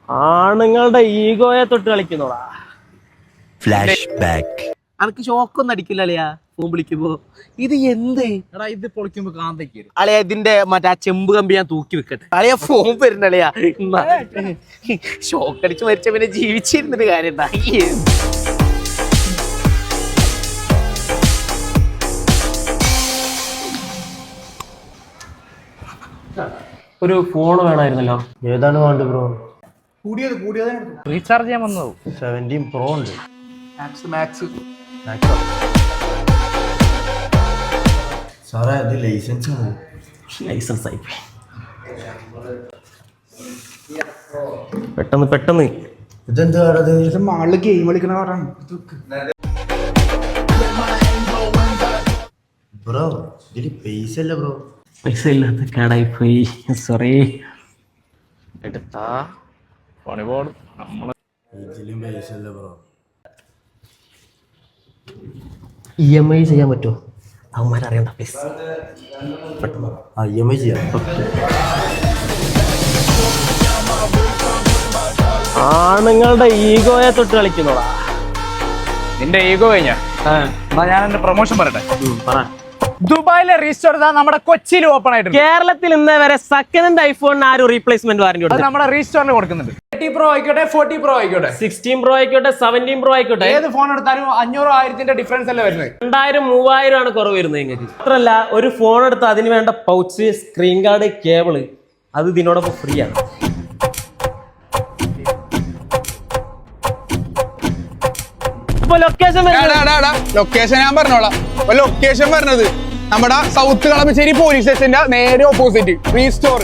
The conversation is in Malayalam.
ആണുങ്ങളുടെ ഈഗോയെ തൊട്ട് കളിക്കുന്നോടാ. Flash back. അനക്ക് ഷോക്കൊന്നും അടിക്കില്ലല്ലയാ ഫോൺ വിളിക്കുമ്പോ. ഇത് എന്ത് എടാ ഇത് പൊളിക്കുമ്പോ കാന്തയ്ക്ക് അളയാ ഇതിന്റെ മറ്റേ ആ ചെമ്പ് കമ്പി ഞാൻ തൂക്കി വെക്കട്ടെ. അളയാ ഫോൺ വരുന്നളയാ. ഷോക്ക് അടിച്ച് മരിച്ച പിന്നെ ജീവിച്ചിരുന്നിട്ട് കാര്യം. ഒരു ഫോൺ വേണമായിരുന്നല്ലോ. ഏതാണ് വേണ്ടത് ബ്രോ? റീചാർജ് ചെയ്യാൻ വന്നത് 17 Pro ഉണ്ട്. മാക്സ് സാറേ അത് ലൈസൻസ് ആണ്. ലൈസൻസ് ആയി പെട്ടെന്ന് ഇതെന്താണത്? മാളില് ഗെയിം കളിക്കണ പറഞ്ഞാണ്. ബ്രോ ഇതില് പൈസ അല്ല ബ്രോ. പൈസ ഇല്ലാത്ത കേടായി പോയി. സോറി. എടുത്താ ഇതിലും പൈസ അല്ല ബ്രോ. EMI ചെയ്യാൻ പറ്റുമോ? അവന്മാരറിയണ്ട പ്ലീസ്. പെട്ടെന്ന് EMI ചെയ്യാം. ആണുങ്ങളുടെ ഈഗോയെ തൊട്ട് കളിക്കുന്നോടാ. നിന്റെ ഈഗോ കഴിഞ്ഞാ ഞാൻ എന്റെ പ്രൊമോഷൻ പറയട്ടെ. പറ. ദുബായിലെ റീസ്റ്റോർ നമ്മുടെ കൊച്ചിയിൽ ഓപ്പൺ ആയിട്ടുണ്ട്. കേരളത്തിൽ ഇന്നേ വരെ സെക്കൻഡ് ഹാൻഡ് ഐഫോണിന് ആരും റീപ്ലേസ്മെന്റ് വാറന്റി അത് നമ്മുടെ റീസ്റ്റോറിൽ കൊടുക്കുന്നുണ്ട്. 30 Pro ആയിക്കോട്ടെ, 40 Pro ആയിക്കോട്ടെ, 16 Pro ആയിക്കോട്ടെ, 17 Pro ആയിക്കോട്ടെ, ഏത് ഫോൺ എടുത്താലും 500-1000 ഡിഫറൻസ് അല്ലേ വരുന്നത്. 2000-3000 ആണ് കുറവ് വരുന്നത് നിങ്ങൾക്ക്. മാത്രല്ല ഒരു ഫോൺ എടുത്ത് അതിന് വേണ്ട പൗച്ച്, സ്ക്രീൻ ഗാർഡ്, കേബിള് അത് ഇതിനോടൊപ്പം ഫ്രീ ആണ്. ഇപ്പൊ ലൊക്കേഷൻ ഞാൻ പറഞ്ഞോളാം. ലൊക്കേഷൻ പറഞ്ഞത് നമ്മുടെ സൗത്ത് കളമശ്ശേരി പോലീസ് സ്റ്റേഷന്റെ നേരെ ഓപ്പോസിറ്റ് റീസ്റ്റോർ.